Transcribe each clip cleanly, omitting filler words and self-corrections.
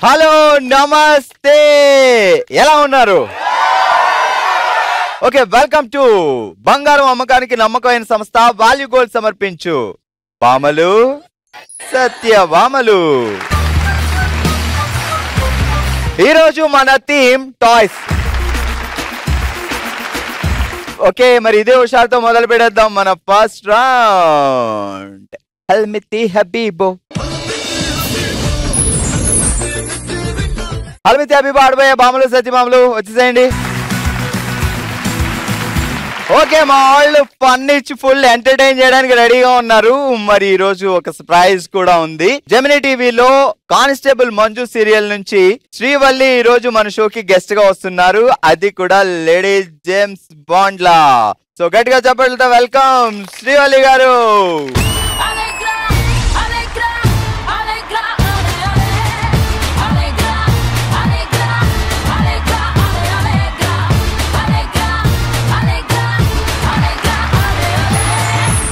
Hello నమస్తే, ఎలా ఉన్నారు? ఓకే, వెల్కమ్ టు బంగారం అమ్మకానికి నమ్మకమైన సంస్థ వాల్యూ గోల్డ్ సమర్పించు భామలు సత్యభామలు. ఈరోజు మన థీమ్ టాయ్స్. ఓకే, మరి ఇదే హుషారుతో మొదలు పెడేద్దాం మన ఫస్ట్ రౌండ్. హల్మితి హబీబో హల్మితి హబీబో ఆడబోయే భామలు సత్యభామలు వచ్చేసేయండి. ఓకే, మా వాళ్ళు ఫన్ ఇచ్చి ఫుల్ ఎంటర్టైన్ చేయడానికి రెడీగా ఉన్నారు. మరి ఈ రోజు ఒక సర్ప్రైజ్ కూడా ఉంది. జెమినీ టీవీలో కానిస్టేబుల్ మంజు సీరియల్ నుంచి శ్రీవల్లి ఈ రోజు మన షోకి గెస్ట్ గా వస్తున్నారు. అది కూడా లేడీ జేమ్స్ బాండ్ లా. సో గట్టిగా చెప్పండి, వెల్కమ్ శ్రీవల్లి గారు.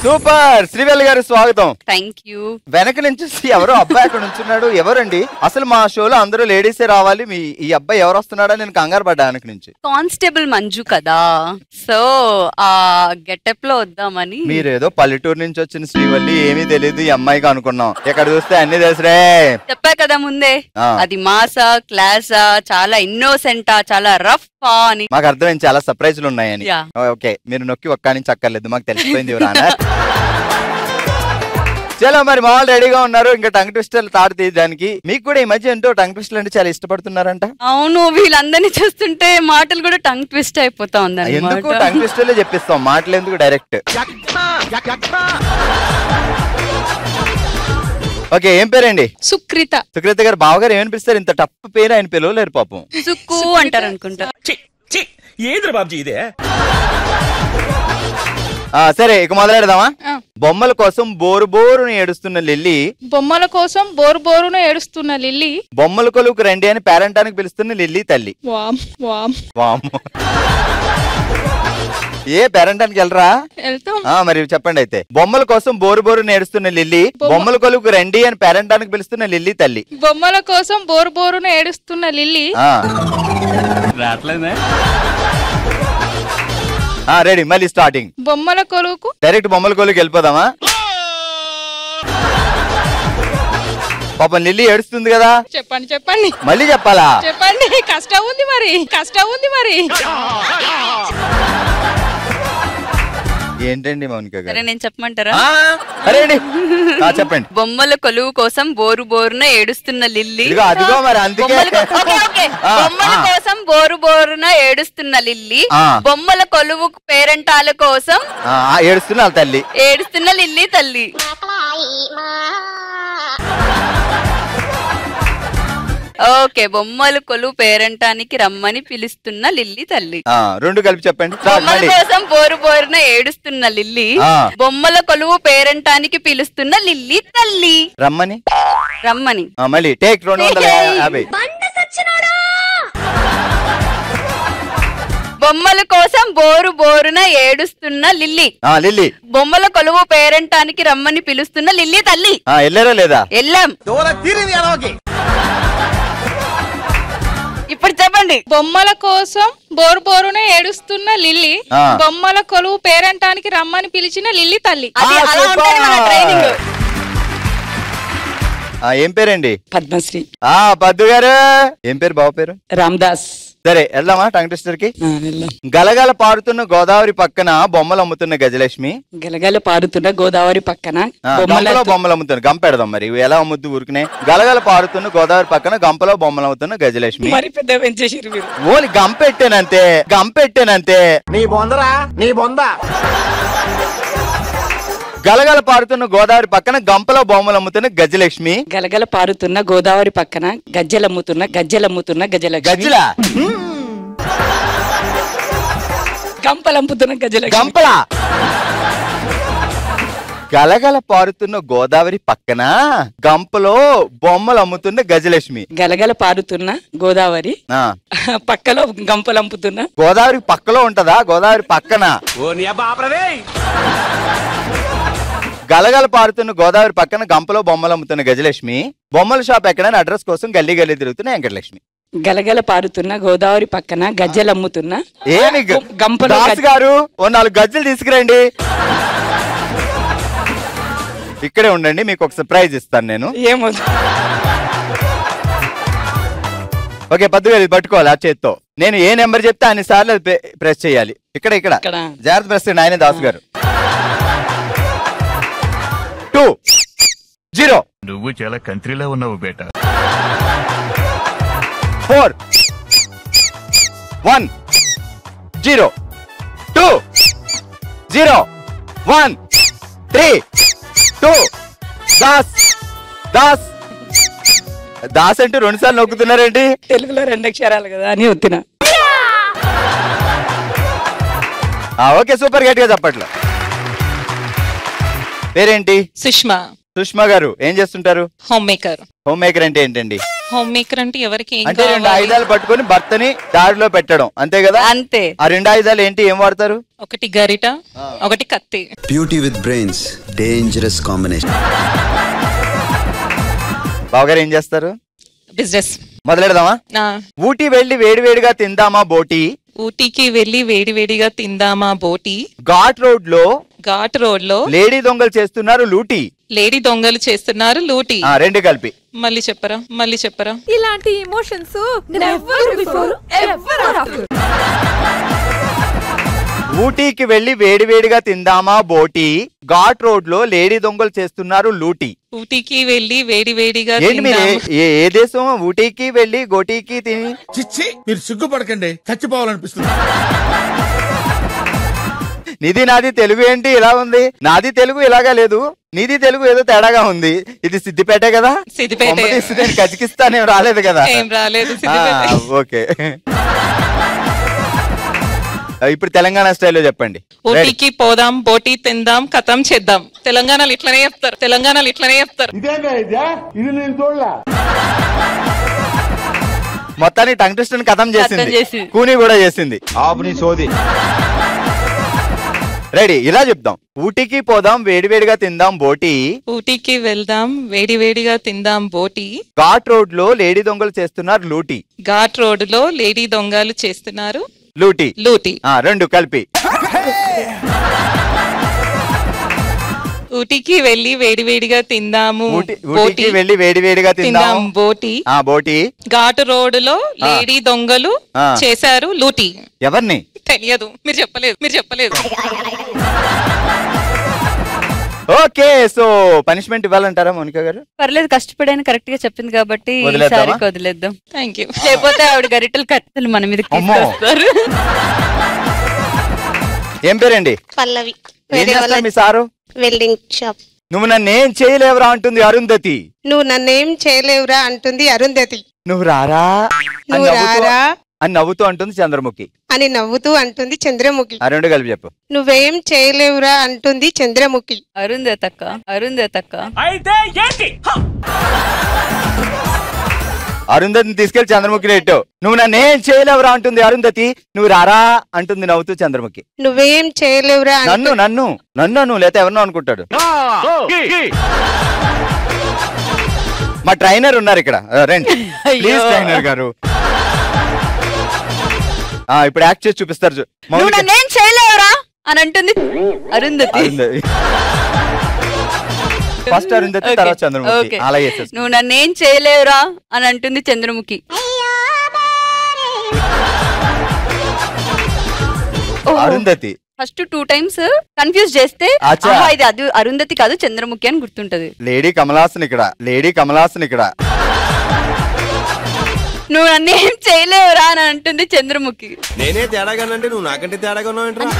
సూపర్, శ్రీవల్లి గారు స్వాగతం. Thank you. వెనక నుంచి ఎవరో అబ్బాయి అక్కడ ఉంచున్నాడు, ఎవరండి? అసలు మా షోలో అందరూ లేడీసే రావాలి, ఈ అబ్బాయి ఎవరు వస్తున్నాడా నేను కంగారు పడ్డా వెనక నుంచి. కానిస్టేబుల్ మంజు కదా, సో ఆ గెటప్ లో వద్దామని. మీరేదో పల్లెటూరు నుంచి వచ్చిన శ్రీవల్లి, ఏమీ తెలియదు ఈ అమ్మాయికి అనుకున్నాం. ఇక్కడ చూస్తే అన్ని తెలుసురే. చెప్పా కదా ముందే, అది మాసా క్లాసా, చాలా ఇన్నోసెంటా, చాలా రఫ్ అని. మాకు అర్థమైంది, చాలా సర్ప్రైజ్లు ఉన్నాయని. ఓకే, మీరు నొక్కి ఒక్క నుంచి అక్కర్లేదు, మాకు తెలిసిపోయింది ఎవరన్నా. చలో, మరి మా వాళ్ళు రెడీగా ఉన్నారు. ఇంకా టంగ్ ట్విస్టర్లు తాడు తీయడానికి. మీకు కూడా ఈ మధ్య ఏంటో టంగ్ ట్విస్టర్లు అంటే చాలా ఇష్టపడుతున్నారంట. అవును, వీళ్ళందరినీ చూస్తుంటే మాటలు కూడా టంగ్ ట్విస్ట్ అయిపోతా ఉంది. ఎందుకు టంగ్ ట్విస్టర్లే చెప్పిస్తాం, మాటలు ఎందుకు డైరెక్ట్. ఓకే, ఏం పేరండి? సుకృత. సుకృత గారు బావగారు ఏమనిపిస్తారు? ఇంత టఫ్ పేరు ఆయన పిలవలేరు పాపం. సుక్కు అంటారు అనుకుంటా. సరే, ఇక మొదలెడదామా? బొమ్మల కోసం బోరు బోరును ఏడుస్తున్న లిల్లీ. బొమ్మల కోసం బోరు బోరును ఏడుస్తున్న లిల్లీ. బొమ్మల కొలువుకు రండి అని పేరంటానికి పిలుస్తున్న లిల్లీ తల్లి. ఏ పేరంటానికి వెళ్ళరా? మరి చెప్పండి అయితే. బొమ్మల కోసం బోరు బోరును ఏడుస్తున్న లిల్లీ. బొమ్మల కొలువుకు రండి అని పేరంటానికి పిలుస్తున్న లిల్లీ తల్లి. బొమ్మల కోసం బోరు బోరును ఏడుస్తున్న లిల్లీ. రెడీ, మళ్ళీ స్టార్టింగ్. బొమ్మల కొలువుకు డైరెక్ట్ బొమ్మల కొలువుకి వెళ్ళిపోదామా? పాపం లిల్లీ ఏడుస్తుంది కదా. చెప్పండి చెప్పండి, మళ్ళీ చెప్పాలా? చెప్పండి, కష్టం ఉంది మరి. ఏంటండి మౌనిక గారు? సరే, నేను చెప్పమంటారా? చెప్పండి. బొమ్మల కొలువు కోసం బోరు బోరున ఏడుస్తున్న లిల్లీ. అదిగో మరి, అందుకే బొమ్మల కోసం బోరు బోరున ఏడుస్తున్న లిల్లీ. బొమ్మల కొలువు పేరంటాల కోసం ఏడుస్తున్న లిల్లీ తల్లి. ఓకే, బొమ్మల కొలువు పేరంటానికి రమ్మని పిలుస్తున్న లిల్లీ తల్లి. రెండు కలిపి చెప్పండి. బొమ్మల కోసం బోరు బోరున ఏడుస్తున్న లిల్లీ. బొమ్మల కొలువు పేరంటానికి పిలుస్తున్న లిల్లీ తల్లి. రమ్మని మళ్ళీ టేక్ 250. బొమ్మల కోసం బోరు బోరున ఏడుస్తున్న లిల్లీ. బొమ్మల కొలువు పేరంటానికి రమ్మని పిలుస్తున్న లిల్లీ తల్లి. వెళ్ళారా లేదా? వెళ్ళాం. ఇప్పుడు చెప్పండి. బొమ్మల కోసం బోరు బోరున ఏడుస్తున్న లిల్లీ. బొమ్మల కొలువు పేరంటానికి రమ్మని పిలిచిన లిల్లీ తల్లి. ట్రైనింగ్. ఏం పేరండి? పద్మశ్రీ. పద్దు గారు. ఏం పేరు బావ పేరు? రామ్దాస్. సరే, వెళ్దామా టంగ్ ట్విస్టర్ కి? గలగల పారుతున్న గోదావరి పక్కన బొమ్మలు అమ్ముతున్న గజలక్ష్మి. గలగల పారుతున్న గోదావరి పక్కన బొమ్మలు అమ్ముతున్న గంప పెడదాం. మరి ఎలా అమ్ముద్దు ఊరికనే? గలగల పారుతున్న గోదావరి పక్కన గంపలో బొమ్మలు అమ్ముతున్న గజలక్ష్మి. మరి పెద్ద పెంచేసారు మీరు. ఓన్లీ గంపెట్టేనంతే. నీ బొంద. గలగల పారుతున్న గోదావరి పక్కన గంపలో బొమ్మలు అమ్ముతున్న గజలక్ష్మి. గలగల పారుతున్న గోదావరి పక్కన గజ్జలమ్ముతున్న గజలక్ష్మి. గజ్జల గంపలంపుతున్న గజలక్ష్మి. గంపల. గలగల పారుతున్న గోదావరి పక్కన గంపలో బొమ్మలు అమ్ముతున్న గజలక్ష్మి. గలగల పారుతున్న గోదావరి పక్కలో గంపలంపుతున్న. గోదావరి పక్కలో ఉంటదా? గోదావరి పక్కన. గలగల పారుతున్న గోదావరి పక్కన గంపలో బొమ్మలు అమ్ముతున్న గజలక్ష్మి, బొమ్మల షాప్ ఎక్కడని అడ్రస్ కోసం గల్లీ గల్లీ తిరుగుతున్న వెంకటలక్ష్మి. గలగల పారుతున్న గోదావరి పక్కన గజ్జలు అమ్ముతున్న ఏమి గంపలో దాస్ గారు ఓ 4 గజ్జలు తీసుకురండి. ఇక్కడే ఉండండి, మీకు ఒక సర్ప్రైజ్ ఇస్తాను నేను. ఏమో ఓకే, 10,000 పట్టుకోవాలి ఆ చేత్తో. నేను ఏ నెంబర్ చెప్తే అన్ని సార్లు ప్రెస్ చేయాలి. ఇక్కడ ఇక్కడ జాగ్రత్త ప్రెస్ చేయండి. ఆయనే దాస్ గారు. 2 0 నువ్వు చాలా కంట్రీలో ఉన్నావు బేటా. 4 1 0 2 0 1 3 2 దాస్ దాస్ దాస్ అంటే 2 సార్లు నొక్కుతున్నారేంటి? తెలుగులో 2 అక్షరాలు కదా అని వచ్చిన. ఓకే, సూపర్, గట్టిగా చెప్పట్లు. పేరేంటి? సుష్మా. సుష్మా గారు ఏం చేస్తుంటారు? Home maker. హోమ్ మేకర్ అంటే ఏంటండి? హోమ్ మేకర్ అంటే ఎవరికి అంటే 2 ఆయుధాలు పట్టుకొని భర్తని దారిలో పెట్టడం, అంతే కదా? అంతే. ఆ 2 ఆయుధాలు ఏంటి, ఏం వాడతారు? ఒకటి గరిట, ఒకటి కత్తి. Beauty with brains, dangerous combination. బావగారు ఏం చేస్తారు? బిజినెస్. మొదలెడదామా? ఊటీ వెళ్ళి వేడివేడిగా తిందామా బోటి. ఊటీకి వెళ్ళి వేడివేడిగా తిందామా బోటి. ఘాట్ రోడ్ లో లేడీ దొంగలు చేస్తున్నారు లూటీ. లేడీ దొంగలు చేస్తున్నారు లూటీ. 2 కలిపి మళ్ళీ చెప్పరా. ఇలాంటి ఎమోషన్స్ ఊటీకి వెళ్ళి వేడివేడిగా తిందామా బోటి. ఘాట్ రోడ్ లో లేడీ దొంగలు చేస్తున్నారు లూటీ. ఊటీకి వెళ్ళి వేడివేడిగా ఏంటి మీరు ఏ దేశం? ఊటీకి వెళ్ళి గోటీకి తిని. చిచ్చి, మీరు సిగ్గుపడకండి, చచ్చిపోవాలనిపిస్తుంది. నిధి నాది తెలుగు ఏంటి ఇలా ఉంది? నాది తెలుగు ఇలాగా లేదు, నీది తెలుగు ఏదో తేడాగా ఉంది. ఇది సిద్దిపేటే కదా? సిద్దిపేట. కజకిస్తాన్ ఏం రాలేదు కదా? ఏం రాలేదు. ఓకే, ఇప్పుడు తెలంగాణ స్టైల్లో చెప్పండి. ఊటీకి పోదాం, బోటి తిందాం, కథం చేద్దాం. తెలంగాణలో ఇట్లనే చెప్తారు. మొత్తాన్ని టంగ్ ట్విస్టర్ కథం చేసింది, కూని కూడా చేసింది. ఆపుని సోది. రెడీ, ఇలా చెప్దాం. ఊటీకి పోదాం, వేడివేడిగా తిందాం బోటి. ఊటీకి వెళ్దాం, వేడివేడిగా తిందాం బోటి. ఘాట్ రోడ్ లో లేడీ దొంగలు చేస్తున్నారు లూటీ. ఘాట్ రోడ్ లో లేడీ దొంగలు చేస్తున్నారు లూటీ. 2 కలిపి. ఊటీకి వెళ్ళి వేడివేడిగా తిందాము ఊటీకి వెళ్ళి వేడివేడిగా తిందాం బోటి. బోటి. ఘాట్ రోడ్ లో లేడీ దొంగలు చేశారు లూటీ. ఎవరిని తెలియదు, మీరు చెప్పలేదు. ఓకే, సో పనిష్మెంట్ ఇవ్వాలంటారా మోనికా గారు? పర్లేదు, కష్టపడాను, కరెక్ట్ గా చెప్పింది కాబట్టి వదిలేద్దాం. Thank you. లేకపోతే ఆవిడ గరిటలు కత్తులు మన మీద తీసుకొస్తారు. ఏం పేరండి? పల్లవి. ఏం చేస్తారు మీ సారు? Welding shop. నువ్వు నన్నేం చేయలేవురా అంటుంది అరుంధతి. నువ్వు రారా అని నవ్వుతూ అంటుంది చంద్రముఖి. అంటుంది చంద్రముఖి. 2 కలిపి చెప్పు. నువ్వేం చేయలేవురా అంటుంది చంద్రముఖి. అరుంధతక్క. అరుంధతిని తీసుకెళ్లి చంద్రముఖి నెట్టు. నువ్వు నన్నేం చేయలేవురా అంటుంది అరుంధతి. నువ్వు రారా అంటుంది నవ్వుతూ చంద్రముఖి. నువ్వేం చేయలేవురా నన్ను లేకపోతే ఎవరినో అనుకుంటాడు. మా ట్రైనర్ ఉన్నారు ఇక్కడ, రండి ప్లీజ్ ట్రైనర్ గారు. ఇప్పుడు యాక్ట్ చేసి చూపిస్తారు. నువ్వు నన్నేం చేయలేవురా అని అంటుంది అరుంధతి. ఫస్ట్ అరుంధతి, తర్వాత చంద్రముఖి. అలా చేసేసి నువ్వు నన్నేం చేయలేవురా అని అంటుంది Chandramukhi. Arundhati first 2 times confuse చేస్తే ఇది అరుంధతి కాదు చంద్రముఖి అని గుర్తుంటది. లేడీ కమలాసన్ ఇక్కడ. నువ్వు నన్నేం చేయలేవురా అని అంటుంది చంద్రముఖి. నేనే తేడాగానంటే నువ్వు నాకంటే తేడాగా ఉన్నావు.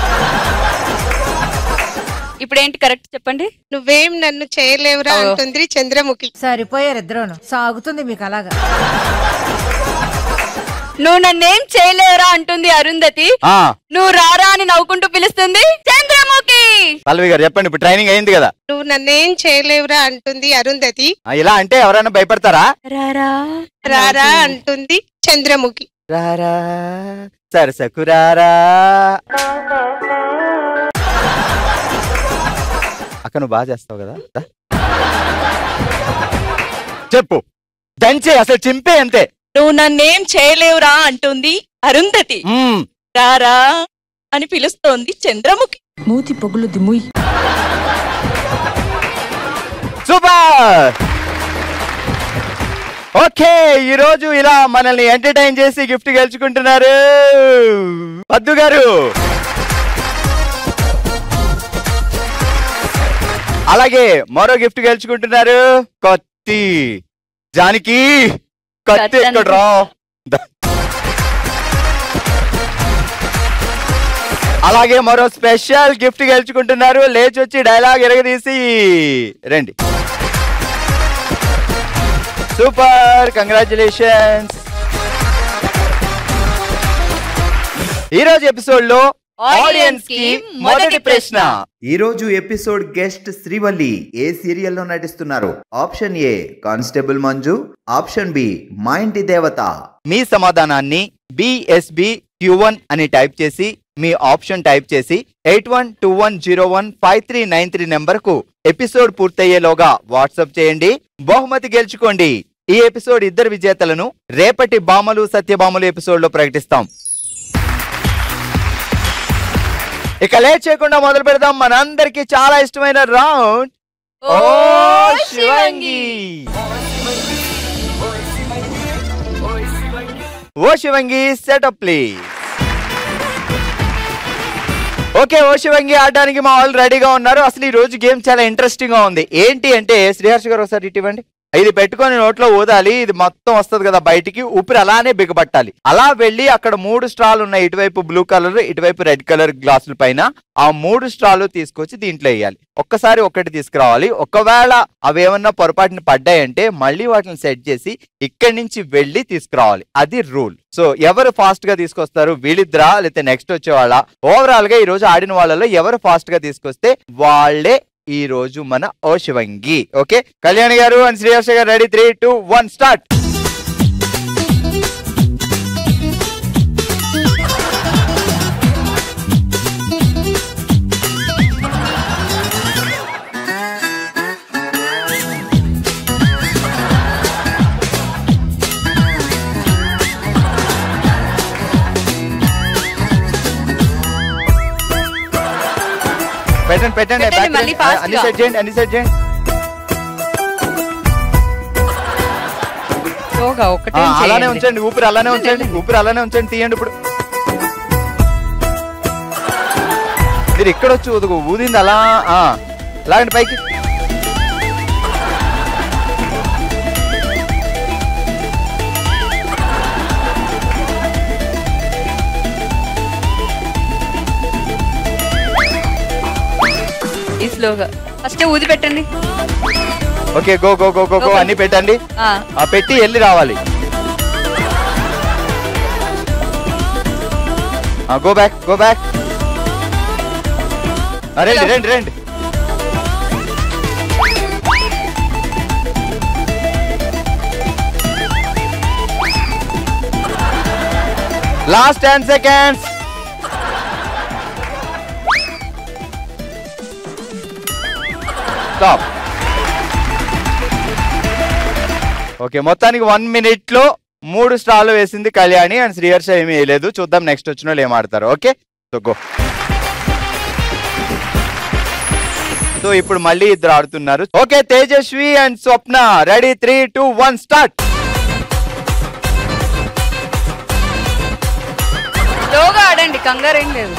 ఇప్పుడు ఏంటి కరెక్ట్ చెప్పండి? నువ్వేం నన్ను చేయలేవురా అంటుంది చంద్రముఖి. సరిపోయారు ఇద్దరును, సాగుతుంది మీకు అలాగా. నువ్వు నన్నేం చేయలేవురా అంటుంది అరుంధతి. నువ్వు రారా అని నవ్వుకుంటూ పిలుస్తుంది చంద్రముఖి. పల్లవి గారు చెప్పండి, ఇప్పుడు ట్రైనింగ్ అయింది కదా. నువ్వు నన్నేం చేయలేవురా అంటుంది అరుంధతి. ఇలా అంటే ఎవరైనా భయపడతారా? రారా అంటుంది చంద్రముఖి. రారా సరసకు రారా. అక్క నువ్వు బాగా చేస్తావు కదా, చెప్పు. దంచే అసలు చింపే అంతే. నువ్వు నన్నేం చేయలేవురా అంటుంది అరుంధతి. రారా అని పిలుస్తోంది చంద్రముఖి. మూతి పొగులు దిముయ్. సూపర్. ఓకే, ఈ రోజు ఇలా మనల్ని ఎంటర్టైన్ చేసి గిఫ్ట్ గెలుచుకుంటున్నారు పద్దు గారు. అలాగే మరో గిఫ్ట్ గెలుచుకుంటున్నారు కత్తి. జానికి కత్తి ఎక్కడ్రా. అలాగే మరో స్పెషల్ గిఫ్ట్ గెలుచుకుంటున్నారు. లేచొచ్చి డైలాగ్ ఎరగదీసి రండి. Super, congratulations. ఈ రోజు ఎపిసోడ్ లో ఆడియన్స్ కి మొదటి ప్రశ్న. ఈ రోజు ఎపిసోడ్ గెస్ట్ శ్రీవల్లి ఏ సీరియల్లో నటిస్తున్నారు? Option A constable Manju, option B Maa Inti దేవత. మీ సమాధానాన్ని BSB Q1 అని టైప్ చేసి మీ ఆప్షన్ టైప్ చేసి 8121015393 నెంబర్ కు ఎపిసోడ్ పూర్తయ్యేలోగా వాట్సాప్ చేయండి. బహుమతి గెలుచుకోండి. ఈ ఎపిసోడ్ ఇద్దరు విజేతలను రేపటి బామలు సత్యభామలు ఎపిసోడ్ లో ప్రకటిస్తాం. ఇక లేట్ చేయకుండా మొదలు పెడదాం మనందరికి చాలా ఇష్టమైన రౌండ్ ఓ శివంగి. ఓ శివంగి సెటప్ ప్లీజ్. ఓకే, ఓ శివంగి ఆడడానికి మా వాళ్ళు రెడీగా ఉన్నారు. అసలు ఈ రోజు గేమ్ చాలా ఇంట్రెస్టింగ్ గా ఉంది. ఏంటి అంటే శ్రీహర్ష గారు ఒకసారి ఇటు ఇవ్వండి. ఇది పెట్టుకొని నోట్లో ఊదాలి. ఇది మొత్తం వస్తుంది కదా బయటికి, ఊపిరి అలానే బిగపట్టాలి. అలా వెళ్ళి అక్కడ 3 స్ట్రాలు ఉన్నాయి. ఇటువైపు బ్లూ కలర్, ఇటువైపు రెడ్ కలర్ గ్లాసుల పైన ఆ 3 స్ట్రాలు తీసుకొచ్చి దీంట్లో వేయాలి. ఒక్కసారి ఒకటి తీసుకురావాలి. ఒకవేళ అవేమన్నా పొరపాటుని పడ్డాయంటే మళ్ళీ వాటిని సెట్ చేసి ఇక్కడి నుంచి వెళ్ళి తీసుకురావాలి. అది రూల్. సో ఎవరు ఫాస్ట్ గా తీసుకొస్తారు, వీళ్ళిద్దరా లేకపోతే నెక్స్ట్ వచ్చేవాళ్ళ? ఓవరాల్ గా ఈ రోజు ఆడిన వాళ్ళలో ఎవరు ఫాస్ట్ గా తీసుకొస్తే వాళ్ళే ఈ రోజు మన ఓ శివంగి. ఓకే, కళ్యాణి గారు అండ్ శ్రీహర్ష గారు రెడీ? 3, 2, 1 స్టార్ట్. పెట్టండి అన్ని సెట్ చేయండి. అలానే ఉంచండి, ఊపిరి అలానే ఉంచండి, తీయండి. ఇప్పుడు మీరు ఇక్కడ వచ్చి ఊదింది అలా లాగండి పైకి. స్లోగా ఫస్ట్ ఊది పెట్టండి. Okay, go go go go go అన్ని పెట్టండి. పెట్టి వెళ్ళి రావాలి. Go back. రండి. Last 10 seconds. స్టాప్. ఓకే, మొత్తానికి 1 minute లో 3 స్టార్లు వేసింది కళ్యాణి అండ్ శ్రీహర్ష ఏమీ వేయలేదు. చూద్దాం నెక్స్ట్ వచ్చిన వాళ్ళు ఏం ఆడతారు. Okay, so go. సో ఇప్పుడు మళ్ళీ ఇద్దరు ఆడుతున్నారు. Okay, Tejaswi and Swapna ready? 3, 2, 1 start. స్లోగా ఆడండి, కంగారు ఏం లేదు.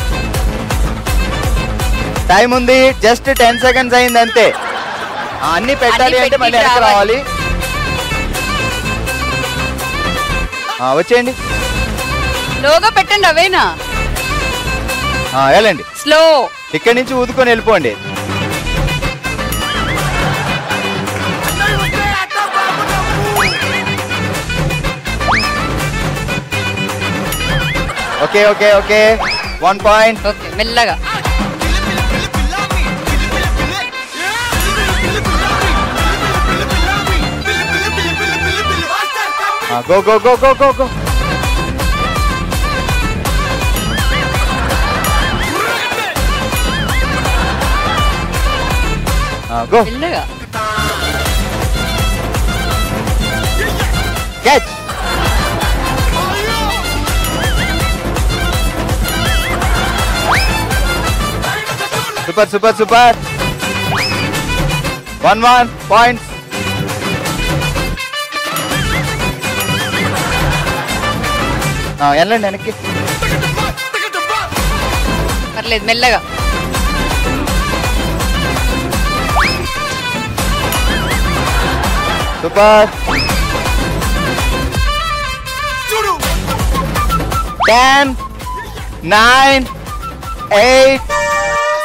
టైం ఉంది, జస్ట్ 10 seconds అయింది అంతే. అన్ని పెట్టాలి అంటే మళ్ళీ వెనక్కి రావాలి. వచ్చేయండి. స్లోగా పెట్టండి. అవేనా వెళ్ళండి. స్లో. ఇక్కడి నుంచి ఊదుకొని వెళ్ళిపోండి. Okay 1 point. ఓకే, మెల్లగా. Go. గో మెల్లగా catch. Super super super. 1-1 points. వెళ్ళండి వెనక్కి. పర్లేదు మెల్లగా. సూపర్. 10, 9, 8,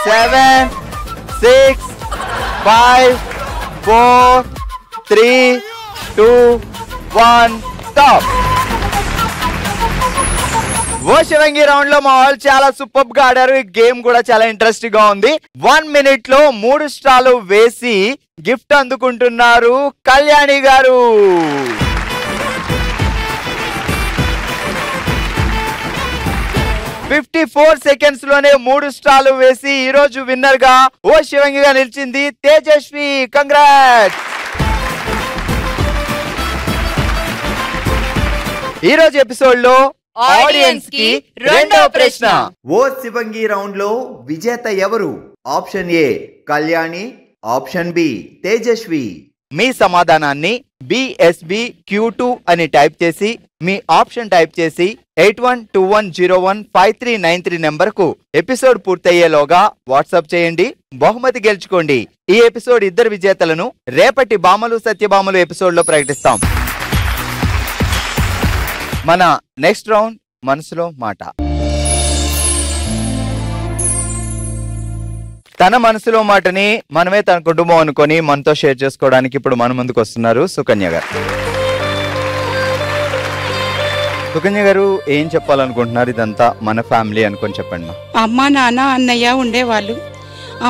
7, 6, 5, 4, 3, 2, 1 స్టాప్. ఓ శివంగి రౌండ్ లో మా వాళ్ళు చాలా సూపర్ గా ఆడారు. ఈ గేమ్ కూడా చాలా ఇంట్రెస్టింగ్ గా ఉంది. 1 minute లో 3 స్టార్లు వేసి గిఫ్ట్ అందుకుంటున్నారు కళ్యాణి గారు. seconds లోనే 3 స్టార్లు వేసి ఈ రోజు విన్నర్ గా ఓ శివంగిగా నిలిచింది తేజస్వి. కంగ్రాట్స్. ఈ రోజు ఎపిసోడ్ లో ఆడియన్స్ కి రెండో ప్రశ్న. ఓ శివంగి రౌండ్ లో విజేత ఎవరు? Option A Kalyani, option B Tejaswi. మీ సమాధానాన్ని BSB Q2 అని టైప్ చేసి మీ ఆప్షన్ టైప్ చేసి 8121015393 నెంబర్ కు ఎపిసోడ్ పూర్తయ్యేలోగా వాట్సాప్ చేయండి. బహుమతి గెలుచుకోండి. ఈ ఎపిసోడ్ ఇద్దరు విజేతలను రేపటి బామలు సత్యభామలు ఎపిసోడ్ లో ప్రకటిస్తాం. మన నెక్స్ట్ రౌండ్ మనసులో మాట. తన మనసులో మాటని మనమే తన కుటుంబం అనుకొని మనతో షేర్ చేసుకోవడానికి ఇప్పుడు మన ముందుకు వస్తున్నారు సుకన్య గారు. సుకన్య గారు ఏం చెప్పాలనుకుంటున్నారు? ఇదంతా మన ఫ్యామిలీ అనుకొని చెప్పండి. అమ్మ నాన్న అన్నయ్య ఉండేవాళ్ళు.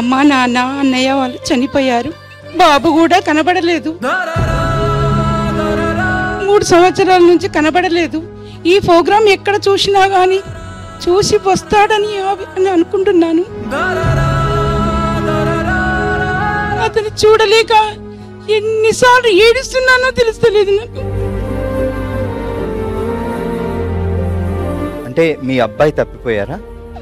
అమ్మ నాన్న అన్నయ్య వాళ్ళు చనిపోయారు. బాబు కూడా కనబడలేదు. 3 సంవత్సరాల నుంచి కనబడలేదు. ఈ ప్రోగ్రాం ఎక్కడ చూసినా గాని చూసి వస్తాడని అనుకుంటున్నాను. అతను చూడలేక ఎన్నిసార్లు ఏడుస్తున్నానో తెలుస్తలేదు నాకు. అంటే మీ అబ్బాయి తప్పిపోయారా?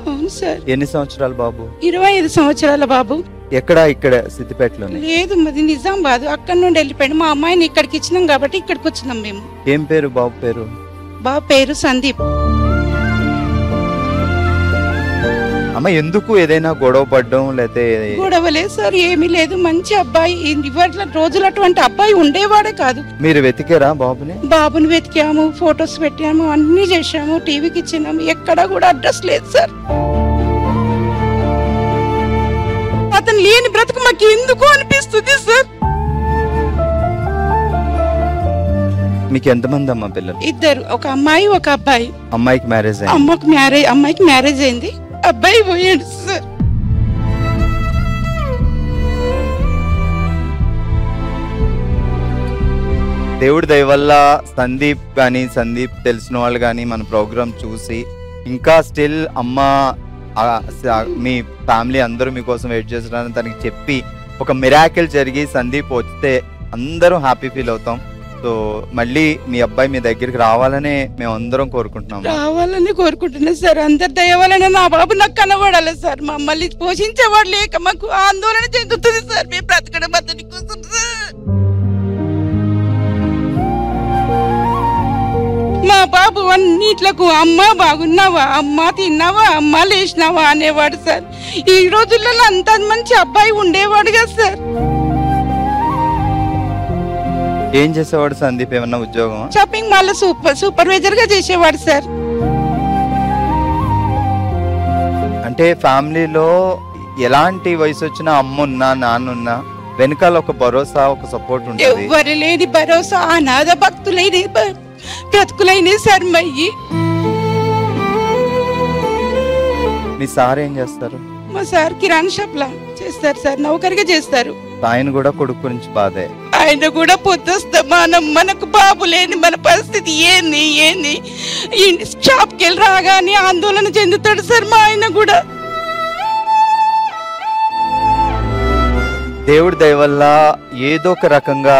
అవును సార్. ఎన్ని సంవత్సరాలు బాబు? 25 సంవత్సరాల బాబు. ఎక్కడ? ఇక్కడ సిద్దిపేటలోనే? లేదు, మాది నిజామాబాద్. అక్కడ నుండి వెళ్ళిపోయాడు. మా అమ్మాయిని ఇక్కడికి ఇచ్చినాం కాబట్టి ఇక్కడికి వచ్చినాం మేము. ఏం పేరు బాబు పేరు? బాబు పేరు సందీప్. అమ్మ ఎందుకు ఏదైనా గొడవ పడ్డం లేతే? గొడవలేదు సార్, ఏమీ లేదు. మంచి అబ్బాయి. ఇవాళ రోజులు అటువంటి అబ్బాయి ఉండేవాడే కాదు. మీరు వెతికారా బాబుని? బాబుని వెతికాము, ఫొటోస్ పెట్టాము, అన్ని చేశాము, టీవీకి ఇచ్చినాము. ఎక్కడా కూడా అడ్రస్ లేదు సార్. అతను లేని బ్రతుకు మాకు ఎందుకు అనిపిస్తుంది సార్. మీకు ఎంతమంది అమ్మ పిల్లలు? 2, ఒక అమ్మాయి ఒక అబ్బాయి. అమ్మాయికి మ్యారేజ్ అయింది? అమ్మాయికి మ్యారేజ్ అయింది. అబ్బాయి పోయాడు సార్. దేవుడి దయ వల్ల సందీప్ కానీ సందీప్ తెలిసిన వాళ్ళు కానీ మన ప్రోగ్రామ్ చూసి ఇంకా స్టిల్ అమ్మ మీ ఫ్యామిలీ అందరూ మీకోసం వెయిట్ చేస్తున్నారని తనకి చెప్పి ఒక మిరాకిల్ జరిగి సందీప్ వస్తే అందరూ హ్యాపీ ఫీల్ అవుతాం. సో మళ్ళీ మీ అబ్బాయి మీ దగ్గరికి రావాలని మేము అందరం కోరుకుంటున్నాం. రావాలని కోరుకుంటున్నాం సార్. అందరి దయ వలన నా బాబు నాకు కనబడాలి సార్. మమ్మల్ని పోషించేవాడు లేక మాకు ఆందోళన చెందుతుంది సార్. మేము బ్రతకడం అతని కోసం సార్. మా బాబు అన్నిట్లకు అమ్మ బాగున్నావా, అమ్మ తిన్నావా, అమ్మ లేచినావా అనేవాడు సార్. ఈ రోజులలో అంత మంచి అబ్బాయి ఉండేవాడు కదా సార్. ఏం చేసేవాడు సందీప్? ఏమన్నా ఉద్యోగం? షాపింగ్ మాల్ సూపర్వైజర్ గా చేసేవాడు సార్. అంటే ఫ్యామిలీలో ఎలాంటి వయసు వచ్చినా అమ్మున్నా నాన్నున్నా వెనకాల ఒక భరోసా, ఒక సపోర్ట్ ఉంటుంది. ఎవరు లేని భరోసా అనాథ భక్తులైన బ్రతుకులైన సార్ మయ్యి. మీ సార్ ఏం చేస్తారు? మా సార్ కిరాణా షాప్ లా చేస్తారు సార్, నౌకరిగా చేస్తారు. ఆయన కూడా కొడుకు గురించి బాధే. ఆయన కూడా పొద్దుస్తమానం మనకు బాబు లేని మన పరిస్థితి ఏంది షాప్కి వెళ్ళి రాగానే ఆందోళన చెందుతాడు సార్. మా ఆయన కూడా దేవుడి దయ వల్ల ఏదో ఒక రకంగా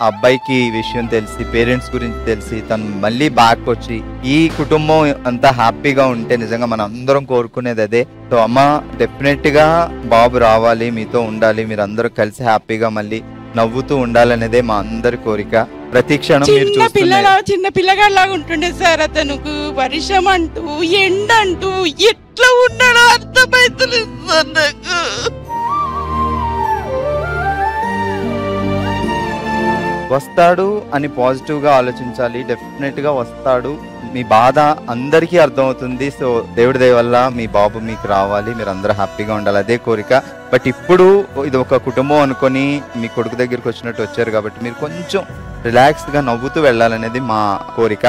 ఆ అబ్బాయికి ఈ విషయం తెలిసి, పేరెంట్స్ గురించి తెలిసి, తను మళ్ళీ బ్యాక్ వచ్చి ఈ కుటుంబం అంతా హ్యాపీగా ఉంటే నిజంగా మనం అందరం కోరుకునేది అదే. సో అమ్మ, డెఫినెట్ గా బాబు రావాలి, మీతో ఉండాలి, మీరు అందరూ కలిసి హ్యాపీగా మళ్ళీ నవ్వుతూ ఉండాలనేదే మా అందరి కోరిక. ప్రతి క్షణం మీరు చిన్న పిల్లగాడిలాగా ఉంటుండే సార్. అతనుకు వర్షం అంటూ ఎండ అంటూ ఎట్లా ఉన్నాడో అర్థమైతలేదు సార్ నాకు. వస్తాడు అని పాజిటివ్ గా ఆలోచించాలి. డెఫినెట్ గా వస్తాడు. మీ బాధ అందరికీ అర్థమవుతుంది. సో దేవుడి దయ వల్ల మీ బాబు మీకు రావాలి, మీరు అందరూ హ్యాపీగా ఉండాలి, అదే కోరిక. బట్ ఇప్పుడు ఇది ఒక కుటుంబం అనుకొని మీ కొడుకు దగ్గరికి వచ్చినట్టు వచ్చారు కాబట్టి మీరు కొంచెం రిలాక్స్డ్ గా నవ్వుతూ వెళ్ళాలనేది మా కోరిక.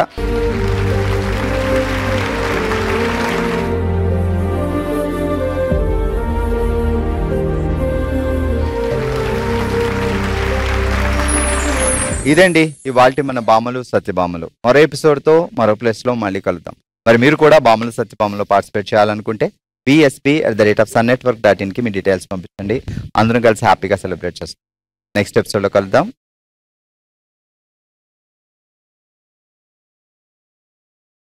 ఇదండి ఇవాల్టి మన బామలు సత్యభామలు. మరో ఎపిసోడ్ తో మరో ప్లేస్ లో మళ్ళీ కలుద్దాం. మరి మీరు కూడా బామలు సత్యభామలో పార్టిసిపేట్ చేయాలనుకుంటే bsp@sunnetwork.in కి మీ డీటెయిల్స్ పంపించండి. అందరం కలిసి హ్యాపీగా సెలబ్రేట్ చేస్తాం. నెక్స్ట్ ఎపిసోడ్ లో కలుద్దాం.